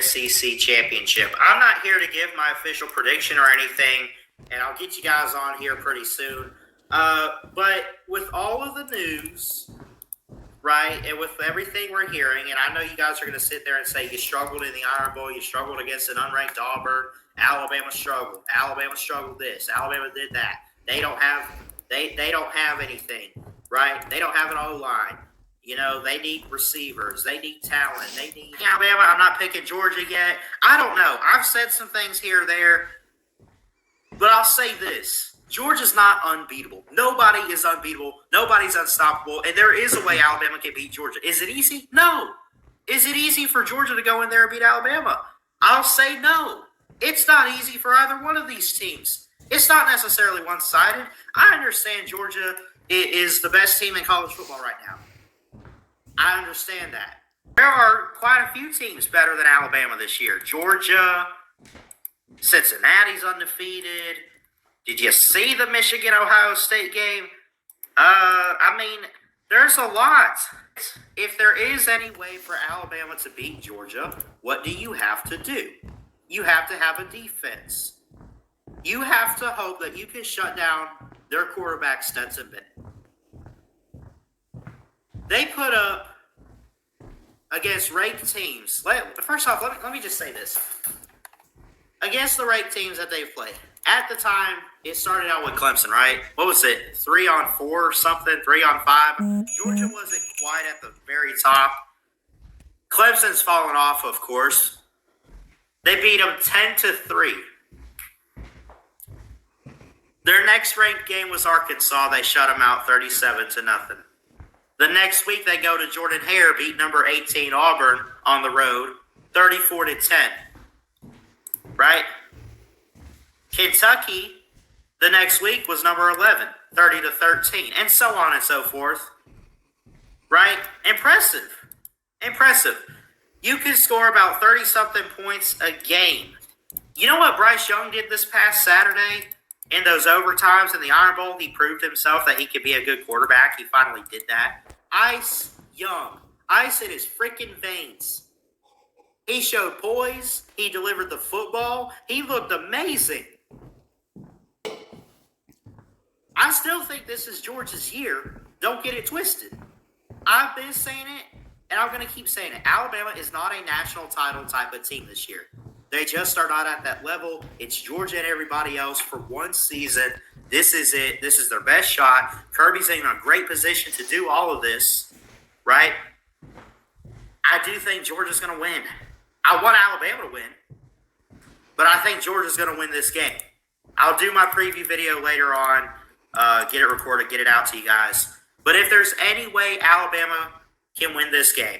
SEC championship. I'm not here to give my official prediction or anything, and I'll get you guys on here pretty soon. But with all of the news, right, and with everything we're hearing, and I know you guys are going to sit there and say you struggled in the Iron Bowl, you struggled against an unranked Auburn, Alabama struggled this, Alabama did that. They don't have anything, right? They don't have an O-line. You know, they need receivers. They need talent. They need Alabama. I'm not picking Georgia yet. I don't know. I've said some things here or there, but I'll say this. Georgia's not unbeatable. Nobody is unbeatable. Nobody's unstoppable. And there is a way Alabama can beat Georgia. Is it easy? No. Is it easy for Georgia to go in there and beat Alabama? I'll say no. It's not easy for either one of these teams. It's not necessarily one-sided. I understand Georgia is the best team in college football right now. I understand that. There are quite a few teams better than Alabama this year. Georgia, Cincinnati's undefeated. Did you see the Michigan-Ohio State game? I mean, there's a lot. If there is any way for Alabama to beat Georgia, what do you have to do? You have to have a defense. You have to hope that you can shut down their quarterback, Stetson Bennett. They put up against ranked teams. First off, let me just say this. Against the ranked teams that they've played. At the time, it started out with Clemson, right? What was it? 3-4 or something? 3-5? Georgia wasn't quite at the very top. Clemson's fallen off, of course. They beat them 10-3. Their next ranked game was Arkansas. They shut them out 37-0. The next week, they go to Jordan-Hare, beat number 18 Auburn on the road, 34-10. Right? Kentucky, the next week, was number 11, 30-13, and so on and so forth. Right? Impressive. You can score about 30-something points a game. You know what Bryce Young did this past Saturday? In those overtimes in the Iron Bowl, he proved himself that he could be a good quarterback. He finally did that. Ice Young. Ice in his freaking veins. He showed poise. He delivered the football. He looked amazing. I still think this is Georgia's year. Don't get it twisted. I've been saying it, and I'm going to keep saying it. Alabama is not a national title type of team this year. They just are not at that level. It's Georgia and everybody else for one season. This is it. This is their best shot. Kirby's in a great position to do all of this, right? I do think Georgia's going to win. I want Alabama to win, but I think Georgia's going to win this game. I'll do my preview video later on, get it recorded, get it out to you guys. But if there's any way Alabama can win this game,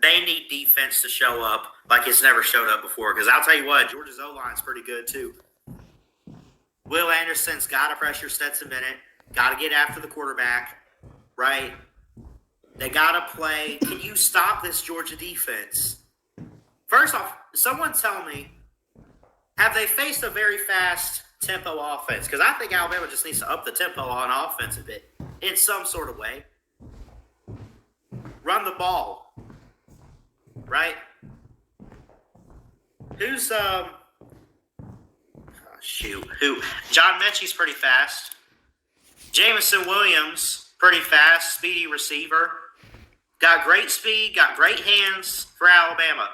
they need defense to show up like it's never showed up before. Because I'll tell you what, Georgia's O-line's pretty good too. Will Anderson's got to pressure Stetson Bennett. Got to get after the quarterback, right? They got to play. Can you stop this Georgia defense? First off, someone tell me, have they faced a very fast tempo offense? Because I think Alabama just needs to up the tempo on offense a bit in some sort of way. Run the ball. Right? Who's, who? John Mechie's pretty fast. Jameson Williams, pretty fast, speedy receiver. Got great speed, got great hands for Alabama.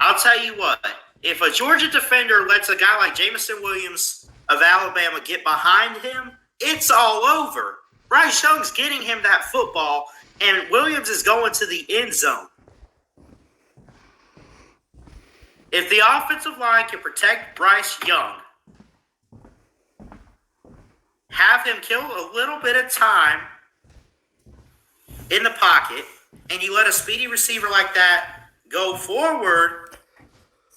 I'll tell you what, if a Georgia defender lets a guy like Jameson Williams of Alabama get behind him, it's all over. Bryce Young's getting him that football, and Williams is going to the end zone. If the offensive line can protect Bryce Young, have him kill a little bit of time in the pocket, and you let a speedy receiver like that go forward,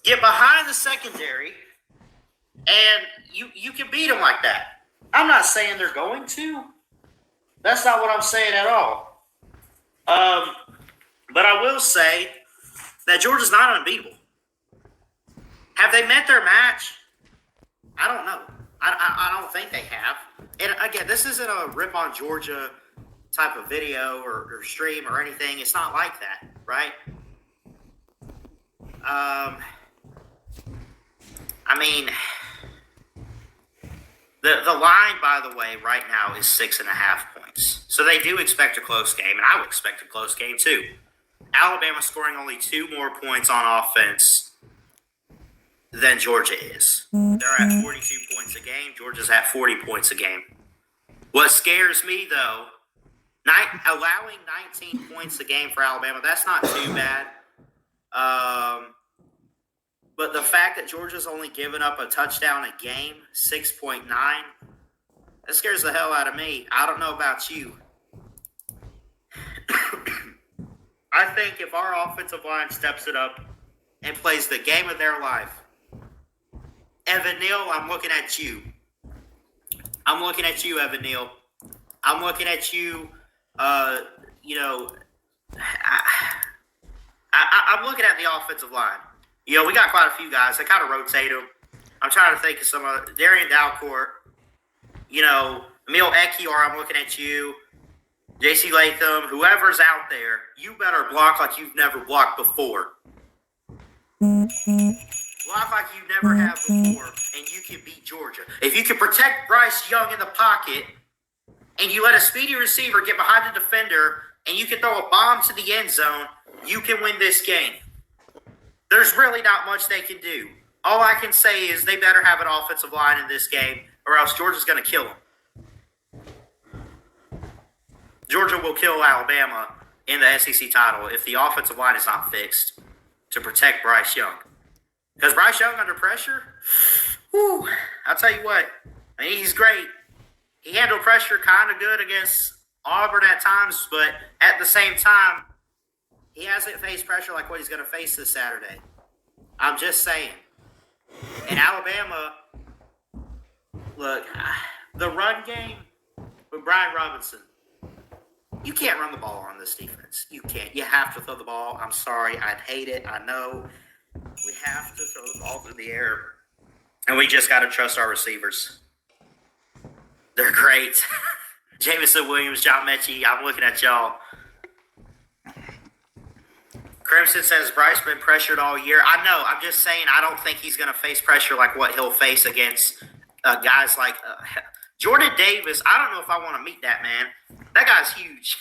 get behind the secondary, and you can beat them like that. I'm not saying they're going to. That's not what I'm saying at all. But I will say that Georgia's not unbeatable. Have they met their match? I don't know. I don't think they have. And again, this isn't a rip on Georgia type of video or stream or anything. It's not like that, right? I mean, the line, by the way, right now is 6.5 points. So they do expect a close game, and I would expect a close game too. Alabama scoring only 2 more points on offense than Georgia is. They're at 42 points a game. Georgia's at 40 points a game. What scares me, though, allowing 19 points a game for Alabama, that's not too bad. But the fact that Georgia's only given up a touchdown a game, 6.9, that scares the hell out of me. I don't know about you. I think if our offensive line steps it up and plays the game of their life, Evan Neal, I'm looking at you. I'm looking at you, Evan Neal. I'm looking at you, I'm looking at the offensive line. We got quite a few guys. They kind of rotate them. I'm trying to think of some other. Darian Dalcourt, Emil Ekiar, I'm looking at you. J.C. Latham, whoever's out there, you better block like you've never blocked before. Block like you never have before, and you can beat Georgia. If you can protect Bryce Young in the pocket, and you let a speedy receiver get behind the defender, and you can throw a bomb to the end zone, you can win this game. There's really not much they can do. All I can say is they better have an offensive line in this game, or else Georgia's going to kill them. Georgia will kill Alabama in the SEC title if the offensive line is not fixed to protect Bryce Young. Because Bryce Young under pressure, I'll tell you what, he's great. He handled pressure kind of good against Auburn at times, but at the same time, he hasn't faced pressure like what he's going to face this Saturday. I'm just saying. In Alabama, look, the run game with Brian Robinson, you can't run the ball on this defense. You can't. You have to throw the ball. I'm sorry. I'd hate it. I know. We have to throw the ball through the air. And we just got to trust our receivers. They're great. Jameson Williams, John Mechie, I'm looking at y'all. Crimson says Bryce been pressured all year. I know. I'm just saying I don't think he's going to face pressure like what he'll face against guys like Jordan Davis. I don't know if I want to meet that man. That guy's huge.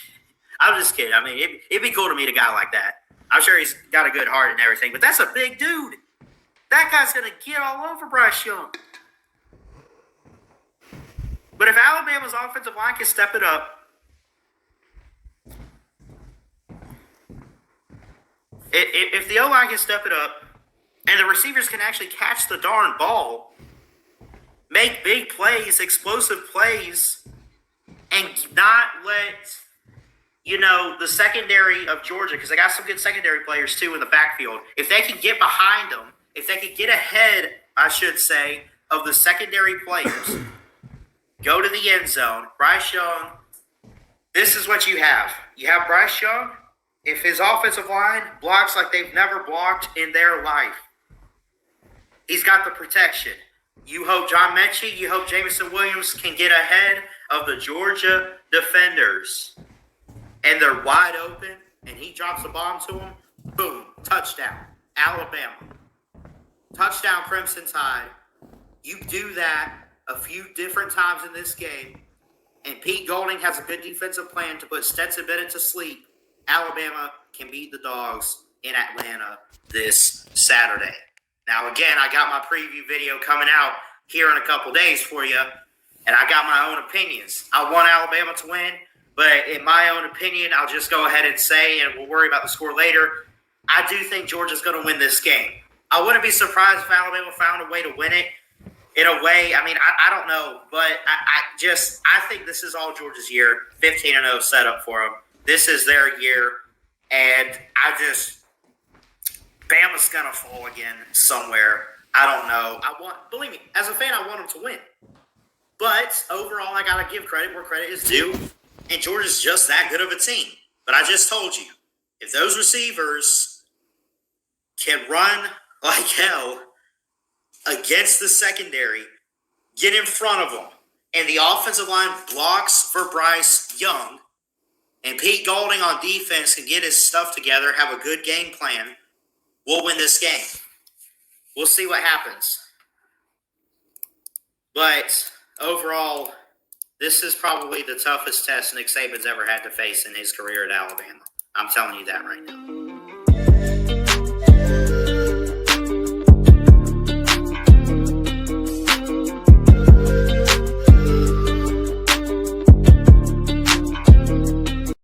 I'm just kidding. I mean, it'd be cool to meet a guy like that. I'm sure he's got a good heart and everything, but that's a big dude. That guy's going to get all over Bryce Young. But if Alabama's offensive line can step it up, if the O-line can step it up, and the receivers can actually catch the darn ball, make big plays, explosive plays, and not let, the secondary of Georgia, because they got some good secondary players too in the backfield, if they can get behind them, if they can get ahead, I should say, of the secondary players, go to the end zone, Bryce Young, this is what you have. You have Bryce Young. If his offensive line blocks like they've never blocked in their life, he's got the protection. You hope John Mechie, you hope Jameson Williams can get ahead of the Georgia defenders. And they're wide open, and he drops a bomb to them. Boom, touchdown, Alabama. Touchdown, Crimson Tide. You do that a few different times in this game, and Pete Golding has a good defensive plan to put Stetson Bennett to sleep. Alabama can beat the Dogs in Atlanta this Saturday. Now, again, I got my preview video coming out here in a couple days for you, and I got my own opinions. I want Alabama to win, but in my own opinion, I'll just go ahead and say, and we'll worry about the score later, I do think Georgia's going to win this game. I wouldn't be surprised if Alabama found a way to win it. In a way, I don't know, but I think this is all Georgia's year. 15-0 setup for them. This is their year, and Bama's gonna fall again somewhere. I don't know. Believe me, as a fan, I want them to win. But overall, I gotta give credit where credit is due, and Georgia's just that good of a team. But I just told you, if those receivers can run like hell against the secondary, get in front of them, and the offensive line blocks for Bryce Young, and Pete Golding on defense can get his stuff together, have a good game plan, we'll win this game. We'll see what happens. But overall, this is probably the toughest test Nick Saban's ever had to face in his career at Alabama. I'm telling you that right now.